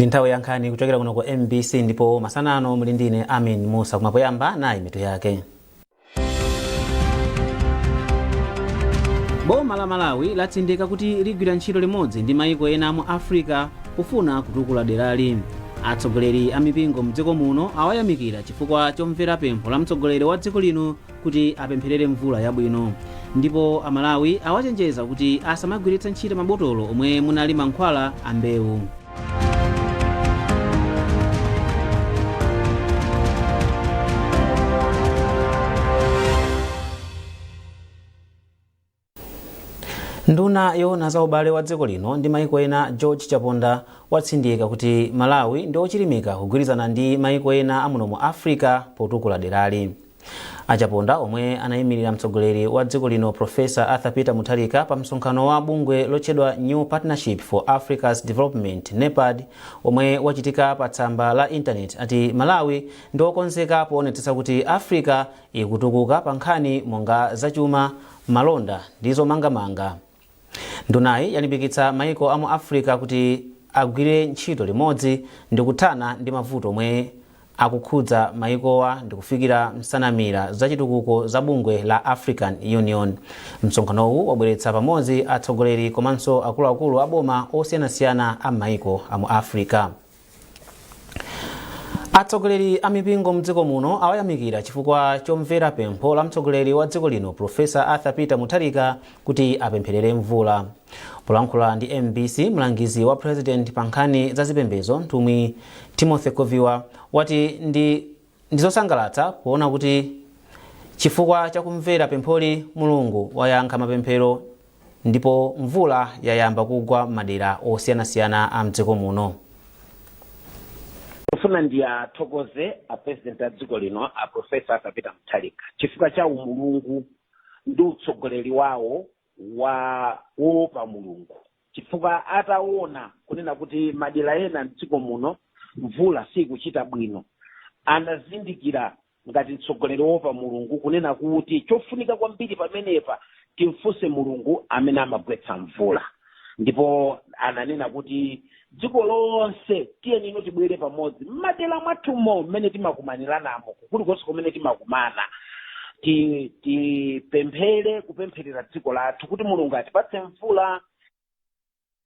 Nthawi yankhani kuchokera kuno ku MBC ndipo masanano muli ndine Amin Musa kumapoyamba nayi mitu yake. Boma la Malawi latsindika kuti ligwira ntchito limodzi ndi mayiko ena mu Africa kufuna kutukula derali. Atsogoleri a mipingo mdziko muno awayamikira chifukwa chomvera pempho la mtsogoleri wa dziko lino kuti apempherere mvula yabwino. Ndipo Amalawi awachenjeza kuti asamagwiritsa ntchito mabotolo omwe munali mankhwala a mbewu. Nduna yona za ubale wa dziko lino ndi mayiko ena George Chaponda watsindika kuti Malawi ndi ochilimika kugwirizana ndi mayiko ena amuno mu Africa potukula derali. Achaponda omwe anayimirira mtsogoleri wa dziko lino Professor Arthur Peter Mutharika pa msonkhano wa bungwe lotchedwa New Partnership for Africa's Development NEPAD omwe wachitika pa tsamba la internet ati Malawi ndi okonzeka poonetsetsa kuti Africa ikutukuka pa nkhani monga zachuma, malonda ndi zomangamanga. Ndunayi yalimbikitsa mayiko amu Africa kuti agwire ntchito limodzi ndi kuthana ndi mavuto omwe akukhudza mayikowa ndi kufikira msanamira zachitukuko za bungwe la African Union. Msonkhanowu wabweretsa pamodzi atsogoleri komanso akuluakulu a boma osiyanasiyana a mayiko amu Africa. Atsogoleri a mipingo mdziko muno awayamikira chifukwa chomvera pempho la mtsogoleri wa dziko lino Professor Arthur Peter Mutharika kuti apempherere mvula. Polankhula ndi MBC, mlangizi wa president pa nkhani za zipembedzo mtumwi Timothy Koviwa wati ndi zosangalatsa kuona kuti chifukwa chakumvera pempholi Mulungu wayankha mapemphero ndipo mvula yayamba kugwa madera osiyanasiyana a mdziko muno. Kufuna ndiyathokoze a president a dziko lino a Professor Arthur Peter Mutharika chifukwa cha umulungu ndi utsogoleri wawo woopa Mulungu, chifukwa ataona kunena kuti madera ena mdziko muno mvula sikuchita bwino, anazindikira ngati mtsogoleri woopa Mulungu kunena kuti chofunika kwambiri pamenepa timfunse Mulungu amene amagwetsa mvula. Ndipo ananena kuti dziko lonse tiyeni ino tibwere pamodzi madera mwathumo mmene timakumaniramo kulikonse kumene timakumana kupempherera dziko lathu kuti Mulungu atipatse mvula.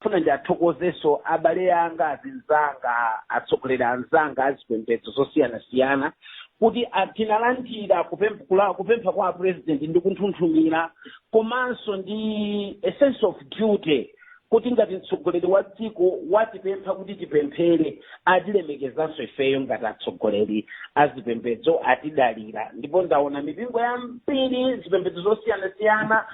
Funa ndiyathokozeso abale anga, azinzanga, atsogoleri anzanga azipembedzo zosiyanasiyana kuti atinalandira kupempha kwa president ndi kunthunthumira komanso ndi a sense of duty kuti ngati mtsogoleri wa dziko watipempha kuti tipemphere atilemekezanso ifeyo ngati atsogoleri azipembedzo atidalira. Ndipo ndaona mipingo yambiri zipembedzo zosiyanasiyana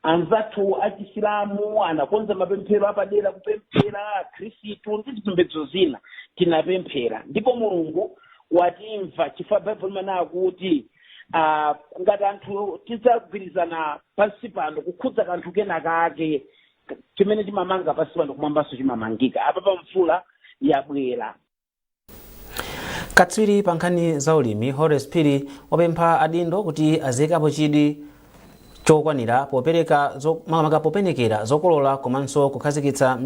anzathu achisilamu anakonza mapemphero apadera kupemphera Khristu ndi zipembedzo zina tinapemphera, ndipo Mulungu watimva chifukwa Bible imene kuti ngati anthu tidzagwirizana pansi pano kukhudza kanthu kena kake chimene timamanga pansi pano kumwambanso chimamangika. Apa pa mvula yabwera. Katswiri pa nkhani za ulimi Horace Phiri wapempha adindo kuti azikapo chidi chokwanira poperekera zokolola komanso kukhazikitsa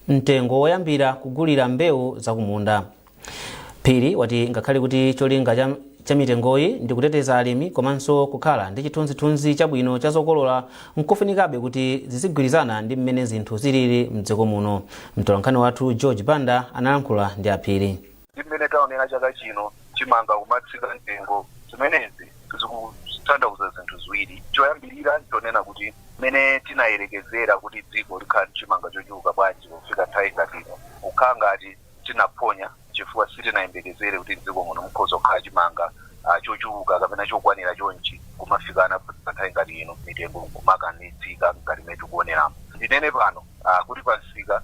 mtengo woyambira kugulira mbewu zakumunda. Phiri wati ngakhale kuti cholinga cha mitengoyi ndi kuteteza alimi komanso kukhala ndi chithunzithunzi chabwino cha zokolola, nkofunikabe kuti zizigwirizana ndi mmene zinthu zilili mdziko muno. Mtolankhani wathu George Banda analankhula ndi aphiri. Mmene taonera chaka chino chimanga kumatsika mtengo zimenezi zikutanthauza zinthu ziwiri. Choyambirira ntonena kuti mmene tinayerekezera kuti dziko likhale chimanga chochuluka bwanji kufika nthawi ngati ino kukhala ngati tinaphonya chifukwa sitinayembekezere kuti dziko muno mukhoza kukhala chimanga chochuluka kapena chokwanira chonchi kumafikana nthawi ngati ino mitengo kumakanitsika ngati mmene tikuoneramo. Ndinene pano kuti pansika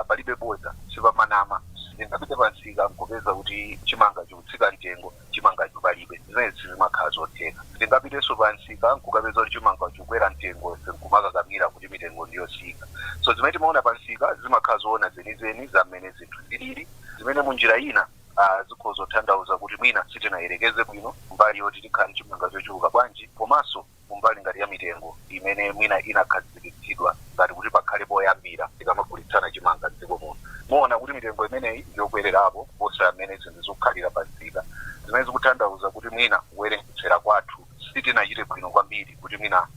palibe bodza sipamanama. Ndingapite pansika nkupeza kuti chimanga chikutsika mtengo chimanga chipalibe, zimene zimakhala zotheka. Ndingapitenso pansika nkukapeza kuti chimanga chikukwera mtengo nkumakakamira kuti mitengo ndiyosika. So zimene timaona pansika zimakhala zoona zenizeni za mmene zinthu zilili, zimene munjira ina zikhoza kutanthauza kuti mwina sitinayerekeze bwino mbali yoti tikhale chimanga chochuluka bwanji, komanso mbali ngati ya mitengo imene mwina inakhazikitsidwa ngati kuti pakhale poyambira tikamagulitsana chimanga dziko muno. Muona kuti mitengo imene imeneyi yokwererapo kuposa amene zinthu zikukhalira pa nzika, zimene zikutanthauza kuti mwina kuwerengetsera kwathu sitinachite bwino kwambiri kuti mwina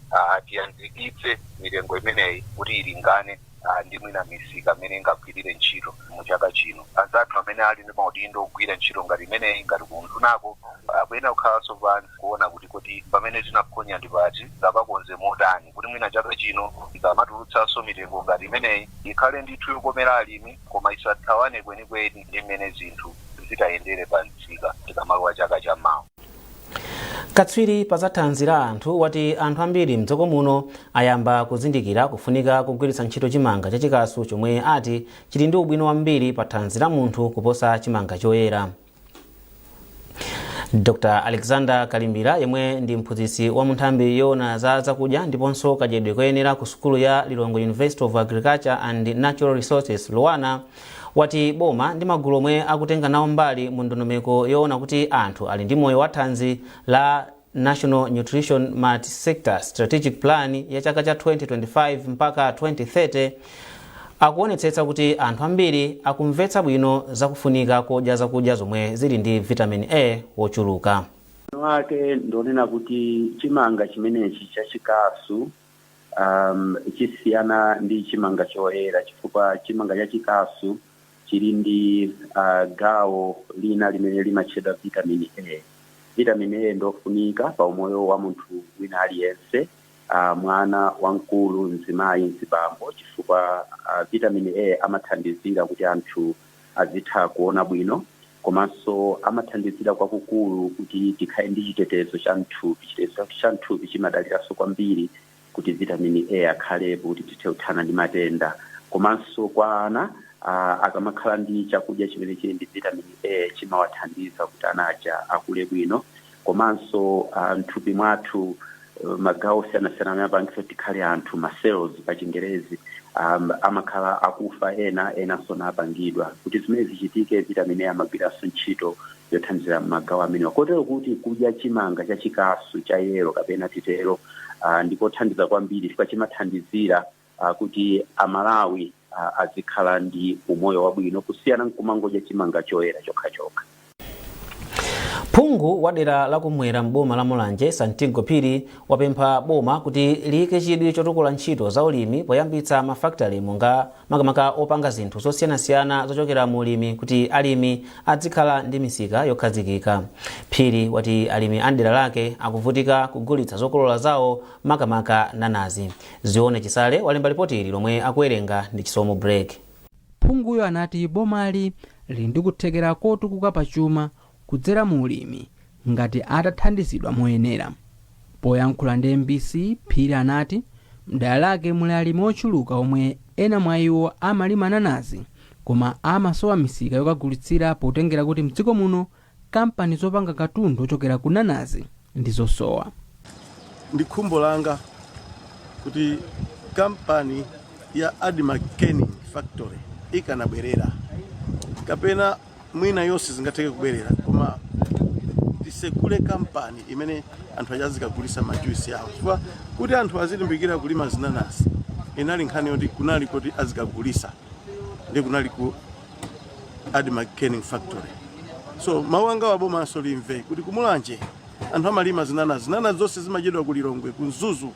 tiyandikitse mitengo imeneyi kuti ilingane ndi mwina misika amene ingagwirire ntchito mu chaka chino. Anzathu amene ali ndi maudindo ogwira ntchito ngati imeneyi ngati kunthunako akuyena kukhalanso pansi kuona kuti pamene tinaphonya ndipati zapakonze motani kuti mwina chaka chino ikamatulutsanso mitengo ngati imeneyi ikhale ndithu yokomera alimi koma isathawane kwenikweni ndi mmene zinthu zitayendere pa nzika tikamalowa chaka chammawa. Katswiri pa zathanzi la anthu wati anthu ambiri mdziko muno ayamba kuzindikira kufunika kugwiritsa ntchito chimanga chachikasu chomwe ati chili ndi ubwino wambiri pa thanzi la munthu kuposa chimanga choyera. Dr. Alexander Kalimbira yemwe ndi mphunzitsi wa munthambi yona za zakudya ndiponso kadyedwe koyenera ku sukulu ya Lilongwe University of Agriculture and Natural Resources Luwana wati boma ndi magulu omwe akutenga nawo mbali mu ndondomeko yoona kuti anthu ali ndi moyo wa thanzi la National Nutrition Multi-Sector Strategic Plan ya chaka cha 2025 mpaka 2030 akuonetsetsa kuti anthu ambiri akumvetsa bwino zakufunika kodya zakudya zomwe zili ndi vitamin A wochuluka. Wake ndonena kuti chimanga chimenechi chachikasu chisiyana ndi chimanga choyera chifukwa chimanga chachikasu chili ndi gawo lina limene limatchedwa vitamin A. Vitamin A ndofunika pa umoyo wa munthu wina aliyense, mwana wamkulu, mzimayi, mzibambo, chifukwa vitamin A amathandizira kuti anthu azitha kuona bwino, komanso amathandizira kwakukulu kuti tikhale ndi chitetezo cha mthupi. Chitetezo cha mthupi chimadaliranso kwambiri kuti vitamin A akhalepo kuti tithe kuthana ndi matenda, komanso kwa ana akamakhala ndi chakudya chimene chili ndi vitamin A chimawathandiza kuti anaja akule bwino, komanso mthupi mwathu magawo osiyanasiyana amene apangitsa tikhale anthu cells pa Chingerezi amakhala akufa enanso napangidwa. Kuti zimene zichitike vitamin A amagwiranso ntchito yothandizira magawo amenewa, kotero kuti kudya chimanga chachikasu cha yero kapena titero ndikothandiza kwambiri chifukwa chimathandizira kuti Amalawi azikhala ndi umoyo wabwino kusiyana nkumangodya chimanga choyera chokha. Phungu wa dera lakumwera mboma la Mulanje Santiago Phiri wapempha boma kuti liyike chidwi chotukula ntchito za ulimi poyambitsa mafactory monga makamaka opanga zinthu zosiyanasiyana zochokera mu ulimi kuti alimi adzikhala ndi misika yokhazikika. Phiri wati alimi a dera lake akuvutika kugulitsa zokolola zawo makamaka nanazi. Zione Chisale walemba ripoti ili lomwe akuwerenga ndi Chisomo Break. Phunguyo anati bomali lili ndi kuthekera kotukuka pachuma kudzera mu ulimi ngati atathandizidwa moyenera. Poyankhula ndi MBC, Phiri anati mdera lake muli alimi ochuluka omwe ena mwa iwo amalima nanazi koma amasowa misika yokagulitsira potengera kuti mdziko muno kampani zopanga katundu ochokera ku nanazi ndi zosowa. Ndi khumbo langa kuti kampani ya Adima Canning Factory ikanabwerera kapena mwina yonse zingatheke kubwerera koma tisekule kampani imene anthu achazikagulisa majuisi yawo chifukwa kuti anthu azilimbikira kulima zinanasi inali nkhani yoti kunali kuti azikagulisa ndi kunali ku Adima Canning Factory. So mawanga wabomanso limve kuti kumulanje anthu amalima zinanasi zonse zimadyedwa ku Lilongwe ku Zuzu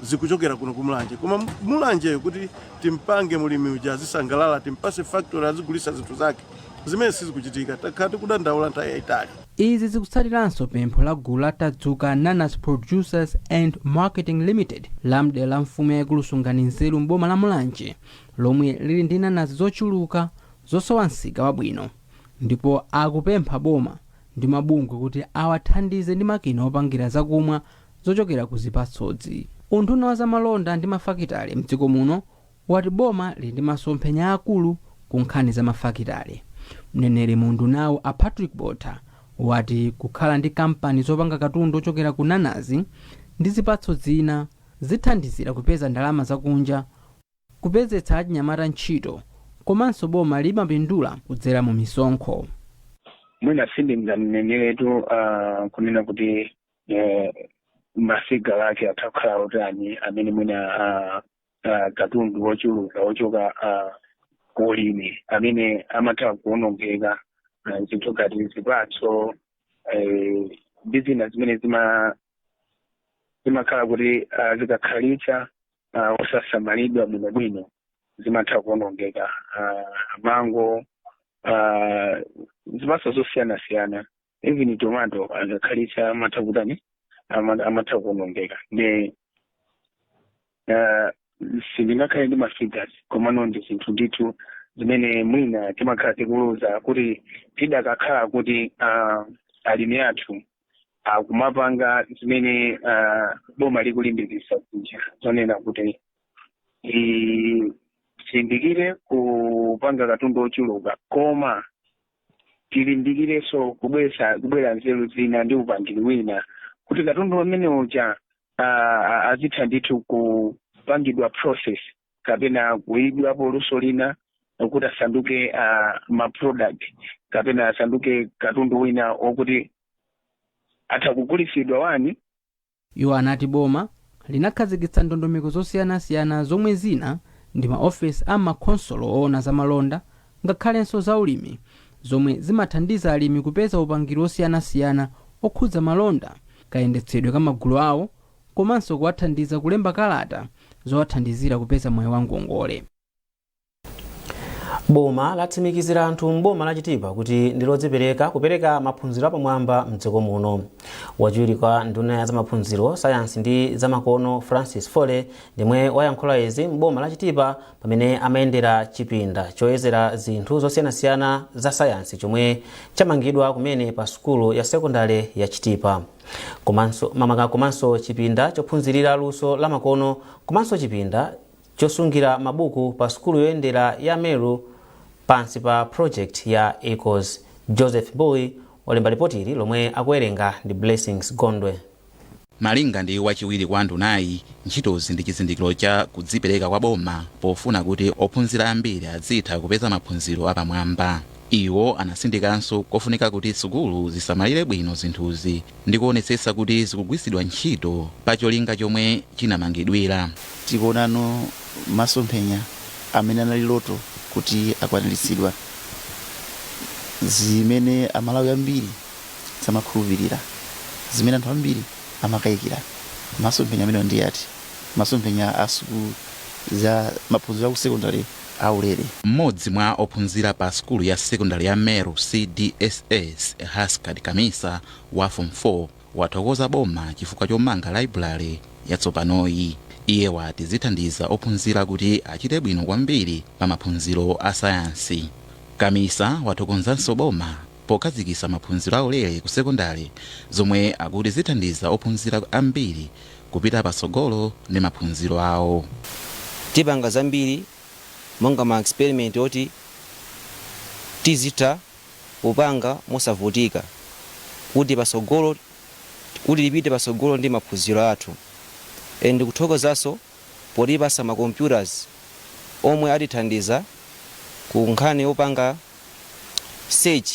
zikuchokera kuno kumulanje koma mulanje kuti timpange mulimi uja azisangalala timpase factory azigulisa zinthu zake zimene sizikuchitika takhati kudandaula nthawi yayitali. Izi zikutsatiranso pempho la gulu la Tadzuka Nanas Producers and Marketing Limited la mdera la mfumu yaikulu Sungani Nzeru mboma la Mulanje lomwe lili ndi nanazi zochuluka zosowa msika wabwino, ndipo akupempha boma ndi mabungwe kuti awathandize ndi makina opangira zakumwa zochokera ku zipatsodzi. Unduna wa zamalonda ndi mafakitale mdziko muno wati boma lili ndi masomphenya akulu ku nkhani za mafakitale. Mneneri mundunawo a Patrick Botha wati kukhala ndi kampani zopanga katundu ochokera ku nanazi ndi zipatso zina zithandizira kupeza ndalama zakunja, kupezetsa achinyamata ntchito, komanso boma limapindula kudzera mu misonkho. Mwina sindinganeneretu kunena kuti masiga lake atakhala utani amene mwina katundu wochuluka ochoka kulimi amene amatha kuonongeka zinthu ngati zipatso business zimene zimakhala kuti zikakhalitsa osasamalidwa bwinobwino zimatha kuonongeka. Mango zipatso zosiyanasiyana even tomato akakhalitsa amatha kuonongeka. Ndi sindingakhale ndi mafigures komano ndi zinthu ndithu zimene mwina timakhala tikuluza kuti tidakakhala kuti alimi athu akumapanga zimene boma likulimbikitsa kuja zonena kuti tilimbikire kupanga katundu ochuluka koma tilimbikirenso kubwera nzeru zina ndi upangiri wina kuti katundu amene uja azitha ndithu kupangidwa process kapena kuyidwapo luso lina kuti asanduke ma-product kapena asanduke katundu wina okuti atha kugulitsidwa wani. Iwo anati boma linakhazikitsa ndondomeko zosiyanasiyana zomwe zina ndi maofesi a makonsolo oona za malonda ngakhalenso za ulimi zomwe zimathandiza alimi kupeza upangiri osiyanasiyana okhudza malonda, kayendetsedwe ka magulu awo komanso kuwathandiza kulemba kalata zowathandizira kupeza moyo wa ngongole. Boma latsimikizira anthu m'boma la Chitipa kuti ndilodzipereka kupereka maphunziro apamwamba mdziko muno. Wachiwiri kwa nduna ya zamaphunziro, sayansi ndi zamakono Francis Fole ndimwe wayankhula izi m'boma la Chitipa pamene amayendera chipinda choyezera zinthu zosiyanasiyana za sayansi chomwe chamangidwa kumene pa sukulu ya sekondari ya Chitipa. Komanso chipinda chophunzirira luso la makono komanso chipinda chosungira mabuku pa sukulu yoyendera ya Meru pansi pa project ya Ecos. Joseph Boy walemba ripoti lomwe akuwerenga ndi Blessings Gondwe. Malinga ndi wachiwiri kwa ndunayi, ntchitozi ndi chizindikiro cha kudzipereka kwa boma pofuna kuti ophunzira ambiri azitha kupeza maphunziro apamwamba. Iwo anasindikanso kofunika kuti sukulu zisamalire bwino zinthuzi ndi kuonetsetsa kuti zikugwiritsidwa ntchito pa cholinga chomwe chinamangidwira. Tikuonano masomphenya amene anali loto kuti akwaniritsidwa, zimene amalawi ambiri samakhulupirira, zimene anthu ambiri amakayikira. Masomphenya amene ndi ati masomphenya a sukulu za maphunziro aku sekondari aulere. Mmodzi mwa ophunzira pa sukulu ya sekondari ya Meru CDSS, Haskard Kamisa wa Form 4 wathokoza boma chifukwa chomanga library yatsopanoyi. Iye wati zithandiza ophunzira kuti achite bwino kwambiri pa maphunziro a sayansi. Kamisa wathokozanso boma pokazikisa maphunziro aulere ku sekondari zomwe akuti zithandiza ophunzira ambiri kupita pasogolo ndi maphunziro awo. Tipanga zambiri monga ma experiment oti tizita upanga mosavutika kuti pasogolo kuti lipite pasogolo ndi maphunziro athu. Ndi kuthokozaso polipasa ma computers omwe atithandiza ku nkhani opanga search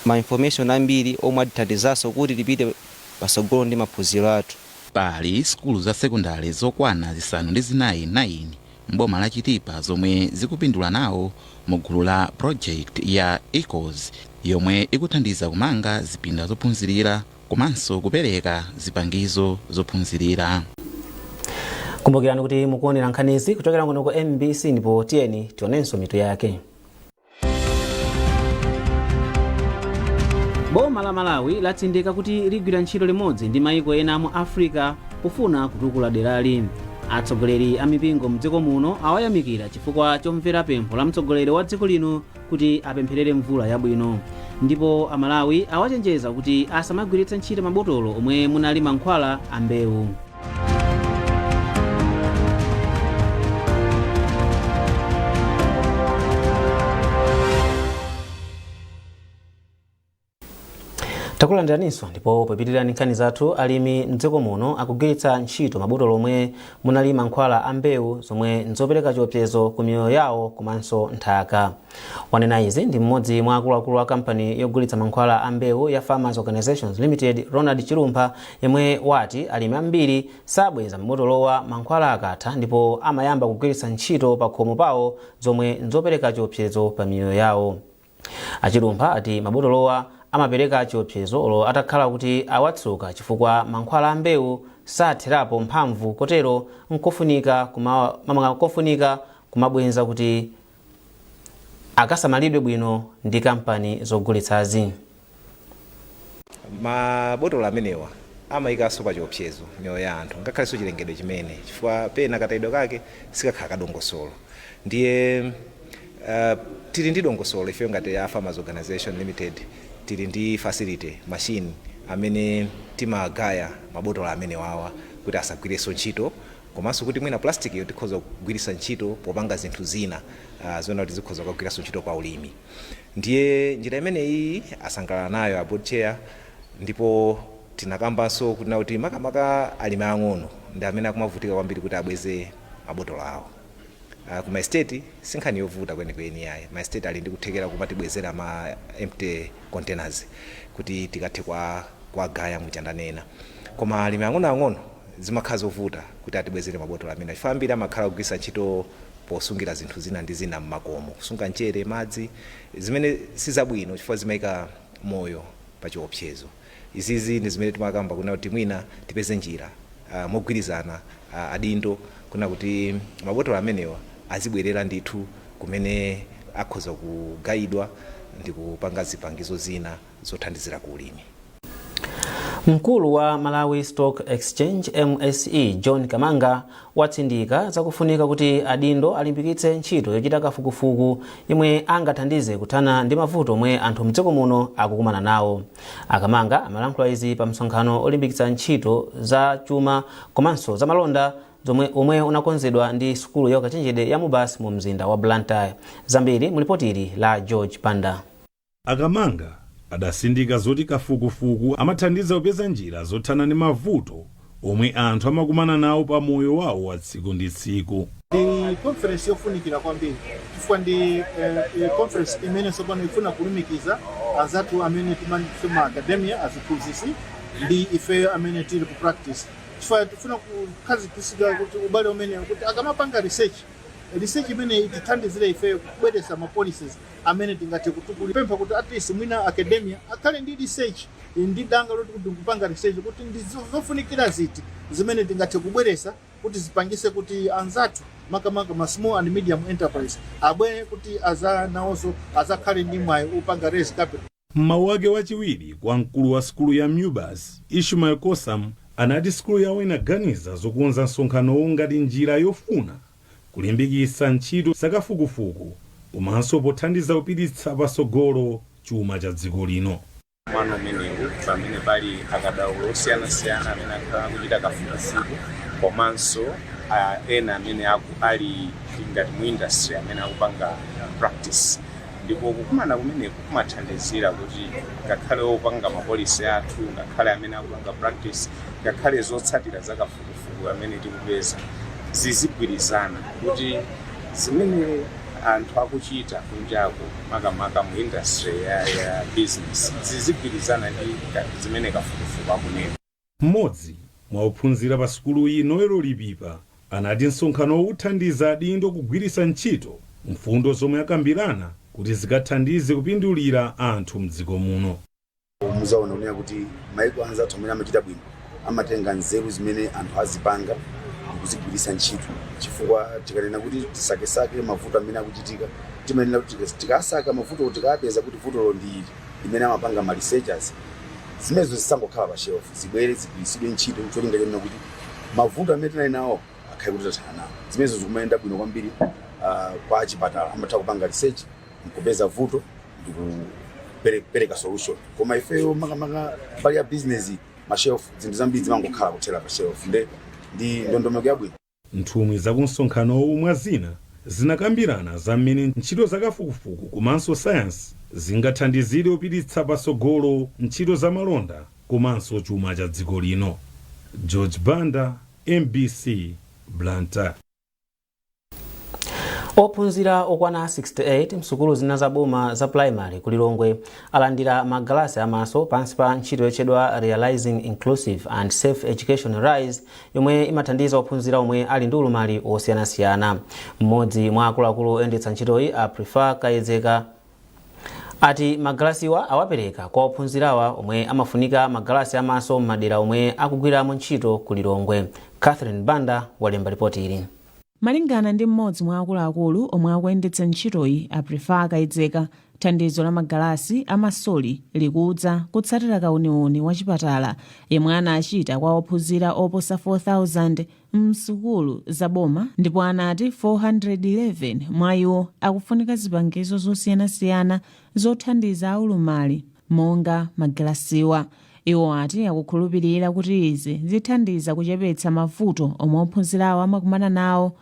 ma information ambiri omwe atithandizaso kuti lipite pasogolo ndi maphunziro athu. Pali sukulu za sekondari zokwana zisanu ndi zinayi 9 m'boma la Chitipa zomwe zikupindula nawo mu gulu la project ya Ecos yomwe ikuthandiza kumanga zipinda zophunzirira komanso kupereka zipangizo zophunzirira. Kumbukirani kuti mukuonera nkhanizi kuchokera kuno ku MBC ndipo tiyeni tionenso mitu yake. Boma la Malawi latsindika kuti ligwira ntchito limodzi ndi mayiko ena mu Africa pofuna kutukula derali. Atsogoleri a mipingo mdziko muno awayamikira chifukwa chomvera pempho la mtsogoleri wa dziko lino kuti apempherere mvula yabwino. Ndipo Amalawi awachenjeza kuti asamagwiritsa ntchito mabotolo omwe munali mankhwala a mbewu. takulandiraniso ndipo popitirani nkhani zathu alimi mdziko muno akugwiritsa ntchito mabotolo omwe munali mankhwala a mbewu zomwe nzopereka chiopsezo ku miyoyo yawo komanso nthaka. Wanena izi ndi mmodzi mwa akuluakulu a kampani yogulitsa mankhwala a mbewu ya Farmers Organizations Limited, Ronald Chilumpha, yemwe wati alimi ambiri sabweza mabotolowa mankhwala akatha ndipo amayamba kugwiritsa ntchito pa khomo pawo zomwe nzopereka chiopsezo pa miyoyo yawo. Achilumpha ati mabotolowa amapereka chiopsezo olo atakhala kuti awatsuka chifukwa mankhwala a mbewu satherapo mphamvu, kotero nkofunika kumabwenza kuti akasamalidwe bwino ndi kampani zogulitsazi. Mabotolo amenewa amayikaso pa chiopsezo miyoyo ya anthu ngakhalenso chilengedwe chimene chifukwa pena katayidwe kake sikakhala kadongosolo. Ndiye tili ndi dongosolo ife ngati ya Farmers Organization Limited, tili ndi facility machine amene timagaya mabotolo amene wawa kuti asagwirenso ntchito, komanso kuti mwina plastic yo tikhoza kugwiritsa ntchito popanga zinthu zina zona kuti zikhoza kugwiritsa ntchito pa ulimi. Ndiye njira imene iyi asangalala nayo a board chair, ndipo tinakambanso kuti makamaka alimi ang'ono ndi amene akumavutika kwambiri kuti abweze mabotolo awo. Ku my state sinkhani yovuta kwenikweni yayi. My state ali ndi kuthekera kumatibwezera ma empty containers kuti tikathe kwa gaya muchandanena. Koma alimi ang'ono zimakhala zovuta kuti atibwezere mabotolo amene chifukwa ambiri amakhala kugwiritsa ntchito posungira zinthu zina ndi zina mmakomo, kusunga mchere, madzi, zimene sizabwino chifukwa zimayika moyo pa chiopsezo. Izizi ndi zimene timakamba kuti mwina tipeze njira mogwirizana adindo kuna kuti mabotolo amenewa azibwerera ndithu kumene akhoza kugayidwa ndi kupanga zipangizo zina zothandizira ku ulimi. Mkulu wa Malawi Stock Exchange MSE John Kamanga watsindika zakufunika kuti adindo alimbikitse ntchito yochita kafukufuku imwe angathandize kuthana ndi mavuto omwe anthu mdziko muno akukumana nawo. Akamanga amalankhula izi pa msonkhano olimbikitsa ntchito za chuma komanso za malonda omwe unakonzedwa ndi sukulu ya ukachenjede ya Mubasi mu mzinda wa Blantyre. Zambiri mulipotiri la George Panda. Akamanga adasindika zoti kafukufuku amathandiza kupeza njira zothana ndi mavuto omwe anthu amakumana nawo pa moyo wawo wa tsiku ndi tsiku. Ndi conference yofunikira kwambiri chifukwa ndi conference imene sopano ifuna kulumikiza azatu amene timanifuma academia aziphunzitsi ndi ife amene tili ku practice. Chifukwa tifuna kukhazikitsa kuti ubale umene kuti akamapanga research imene itithandizire ife kubweretsa ma policies amene tingathe kupempha kuti at least mwina academia akhale ndi research ndi danga loti kuti kupanga research kuti ndizofunikira ziti zimene tingathe kubweretsa kuti zipangise kuti anzathu makamaka ma small and medium enterprise abwere kuti azanawonso azakhale ndi mwayi upanga raise capital. Mawu ake wachiwiri kwa mkulu wa sukulu ya Mubasi Ishmael Kosam anati sukulu yawo inaganiza zokonza msonkhanowo ngati njira yofuna kulimbikitsa ntchito zakafukufuku komanso pothandiza kupititsa patsogolo chuma cha dziko lino. Mano menewu pamene pali akadaulo osiyanasiyana amene akhala kuchita kafukufuku komanso ena amene ali ngati mu industry amene akupanga practice, ndipo kukumana kumeneku kumathandizira kuti ngakhale opanga mapolisi athu, ngakhale amene akupanga practice, ngakhale zotsatira za kafukufuku amene tikupeza zizigwirizana kuti zimene anthu akuchita kunjako makamaka mu industry ya business zizigwirizana ndi zimene kafukufuku akunena. Mmodzi mwa ophunzira pa sukulu iyi Noelo Lipipa anati msonkhano uthandiza adindo kugwiritsa ntchito mfundo zomwe akambirana kuti zikathandize kupindulira anthu mdziko muno. Muzaona unena kuti maiko anzathu amene amachita bwino amatenga nzeru zimene anthu azipanga kuzigwiritsa ntchito, chifukwa tikanena kuti tisakesake mavuto amene akuchitika timanena kuti tikasaka mavuto tikapeza kuti vuto ndi limene amapanga ma researchers zimenezo zisangokhala pa shelf, zibwere zigwiritsidwe ntchito cholinga chonena kuti mavuto amene tinali nawo akhale kuti tathana nawo. Zimenezo zikumayenda bwino kwambiri kwa chipatala amatha kupanga research kupeza vuto ndi kupereka solution. Koma ifeyo makamaka pali ya business ma shelf zinthu zambiri zimangokhala kuthera pa shelf ndi ndondomeko yabwino. Nthumwi za kumsonkhano mwa zina zinakambirana za mmene ntchito zakafukufuku komanso sayansi zingathandizire kupititsa patsogolo ntchito za malonda komanso chuma cha dziko lino. George Banda, MBC, Blantyre. Ophunzira okwana 68 msukulu zina za boma za primary ku Lilongwe alandira magalasi amaso pansi pa ntchito yotchedwa Realizing Inclusive and Safe Education Rise yomwe imathandiza ophunzira omwe ali ndi ulumali osiyanasiyana. Mmodzi mwa akuluakulu oyendetsa ntchitoyi Prefer Kayezeka ati magalasiwa awapereka kwa ophunzirawa omwe amafunika magalasi amaso m'madera omwe akugwiramo ntchito ku Lilongwe. Catherine Banda walemba ripoti ili. Malingana ndi mmodzi mwa akuluakulu omwe akuyendetsa ntchitoyi Prefer Kayezeka, thandizo la magalasi amasoli likudza kutsatira kauniuni wa chipatala yemwe anachita kwa ophunzira oposa 4,000 msukulu za boma, ndipo anati 411 mwa iwo akufunika zipangizo zosiyanasiyana zothandiza aulumali monga magalasiwa. Iwo ati akukhulupirira kuti izi zithandiza kuchepetsa mavuto omwe ophunzirawo amakumana nawo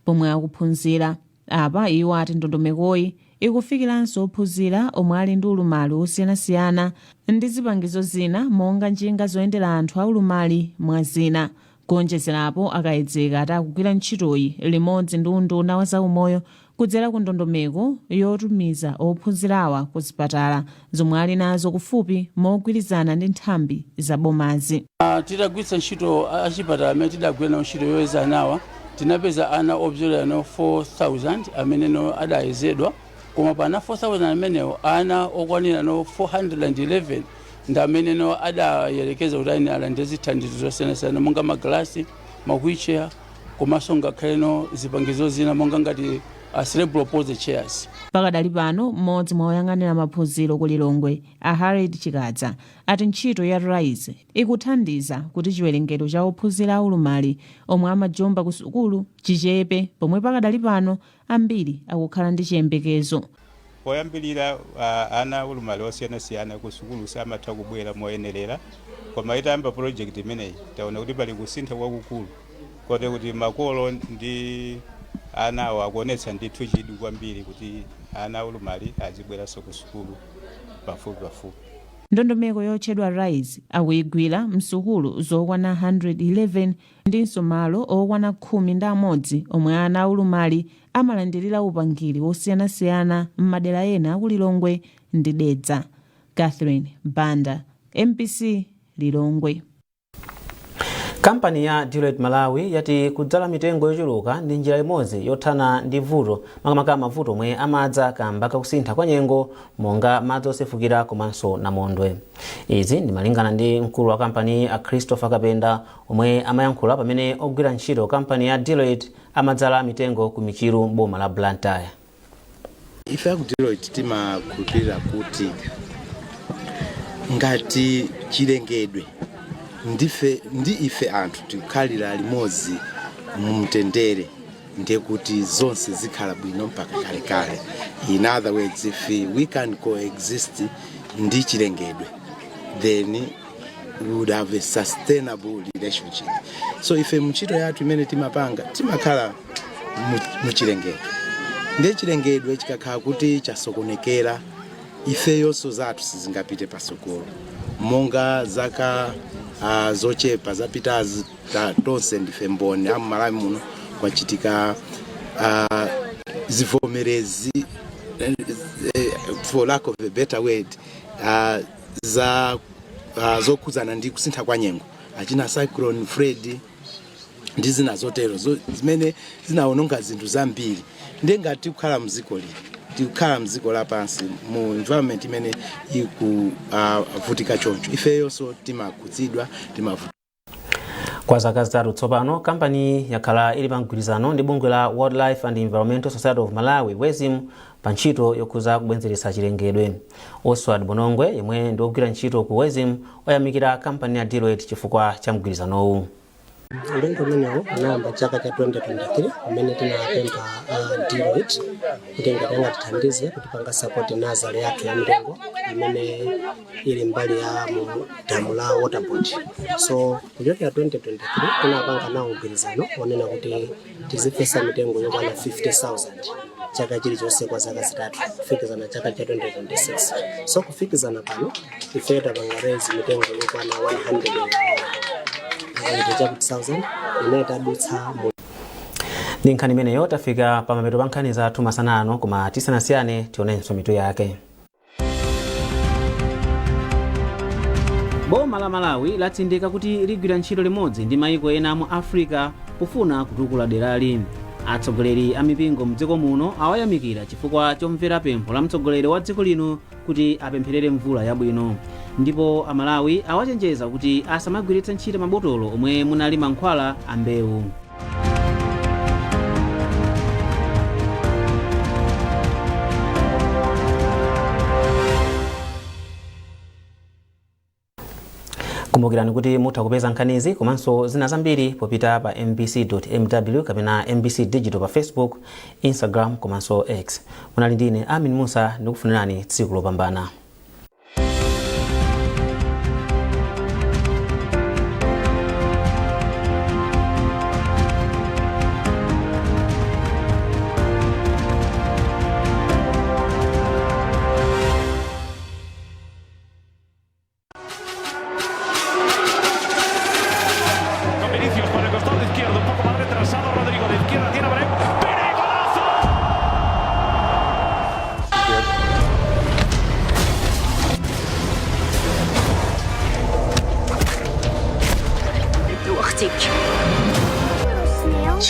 pomwe akuphunzira. Apa iwo ati ndondomekoyi ikufikiranso ophunzira omwe ali ndi ulumali osiyanasiyana ndi zipangizo zina monga njinga zoyendera anthu aulumali mwa zina. Kuonjezerapo Akayezeka ati akugwira ntchitoyi limodzi ndi unduna wa zaumoyo kudzera ku ndondomeko yotumiza ophunzirawa ku zipatala zomwe ali nazo kufupi mogwirizana ndi nthambi za bomazi. Tidagwiritsa ntchito achipatala amene tidagwira nawo ntchito yoyeza anawa, tinapeza ana obzolera no 4,000 amene no adayezedwa, koma pana 4,000 amenewo ana okwanira no 411 ndi amene no adayelekeza kuti aine alande zithandizo zosiyanasiyana monga magalasi, ma-wheelchair, komanso ngakhale no zipangizo zina monga ngati cerebral palsy chairs. Pakadali pano mmodzi mwa oyang'anira maphunziro ku Lilongwe Harold Chikadza ati ntchito ya Rise ikuthandiza kuti chiwerengero cha ophunzira aulumali omwe amajomba ku sukulu chichepe, pomwe pakadali pano ambiri akukhala ndi chiyembekezo. Poyambirira ana ulumali osiyanasiyana ku sukulu samatha kubwera moyenerera, koma itayamba project imeneyi taona kuti pali kusintha kwakukulu kote kuti makolo ndi ana awo akuonetsa ndithu chidwi kwambiri kuti ana ulumali azibweranso ku sukulu pafupi. Ndondomeko yotchedwa Rise akuyigwira msukulu zokwana 111 ndinso malo okwana 11 omwe ana aulumali amalandirira upangiri osiyanasiyana m'madera ena aku Lilongwe ndi Dedza. Catherine Banda, MPC, Lilongwe. Kampani ya Deloitte Malawi yati kudzala mitengo yochuluka ndi njira imodzi yothana ndi vuto makamaka mavuto omwe amadza kamba kakusintha kwa nyengo monga madzi osefukira komanso namondwe. Izi ndi malingana ndi mkulu wa kampani Christopher Kapenda omwe amayankhula pamene ogwira ntchito kampani ya Deloitte amadzala mitengo ku Michiru boma la Blantyre. Ife aku Deloitte timakhulupirira kuti ngati chilengedwe ndi ife anthu tikhalira limodzi mumtendere ndiye kuti zonse zikhala bwino mpaka kalekale. In other words, if we can coexist ndi chilengedwe, then we would have a sustainable relationship. So ife mchito yathu imene timapanga timakhala muchilengedwe, ndiye chilengedwe chikakhala kuti chasokonekera ife yonso zathu sizingapite pasogolo monga zaka zochepa zapita tonse ndife mboni Malawi muno kwachitika zivomerezi for lack of a better word zokuzana ndi kusintha kwa nyengo achina cyclone Fred ndi zina zotero zimene zinaononga zinthu zambiri. Ndiye ngati kukhala mziko lino tikukhala mziko lapansi mu environment imene ikuvutika choncho ifeyonso timakhudzidwa timavutika. Kwa zaka zitatu tsopano kampani yakhala ili pa mgwirizano ndi bungwe la Wildlife and Environmental Society of Malawi WESIM pa ntchito yokhuza kubwezeretsa chilengedwe. Oswald Bonongwe yemwe ndi ogwira ntchito ku WESIM oyamikira kampani ya Deloitte chifukwa cha mgwirizanowu. ulendo umenewu unayamba chaka cha 2023 umene tinapempha Deloitte kuti ngati angatithandize kuti panga support nazale yathu ya mtengo imene ili mbali ya mu damu la Waterboard. So kuchokera 2023 tinapanga nawo mgwirizano onena kuti tizifesa mitengo yokwana 50,000 chaka chilichonse kwa zaka zitatu kufikizana chaka cha 2026. So kufikizana pano ife tapanga raise mitengo yokwana 100,000 imene tadutsa mu ndi nkhani imeneyo tafika pa mapeto pa nkhani zathu masana ano, koma tisanasiyane tionenso mitu yake. Boma la Malawi latsindika kuti ligwira ntchito limodzi ndi mayiko ena mu Africa kufuna kutukula derali. Atsogoleri a mipingo mdziko muno awayamikira chifukwa chomvera pempho la mtsogoleri wa dziko lino kuti apempherere mvula yabwino. Ndipo Amalawi awachenjeza kuti asamagwiritse ntchito mabotolo omwe munali mankhwala a mbewu. Kumbukirani kuti mutha kupeza nkhanizi komanso zina zambiri popita pa mbc.mw kapena mbc digital pa Facebook, Instagram komanso X. Munali ndine Amin Musa ndikufunirani tsiku lopambana.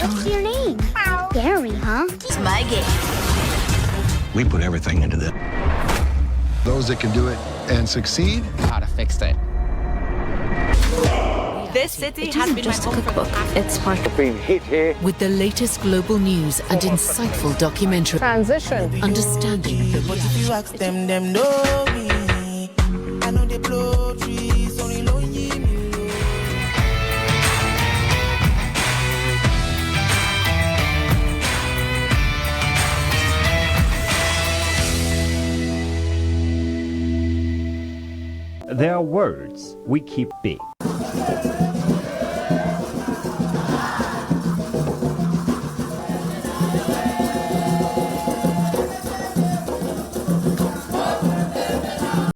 What's your name? Gary, huh? It's my game. We put everything into this. Those that can do it and succeed, how to fix it. This city has been just a cookbook. It's part of being hit here with the latest global news and insightful documentary. Transition. Understanding. But if you ask them know me. I know they blow trees, only know me. There are words we keep big.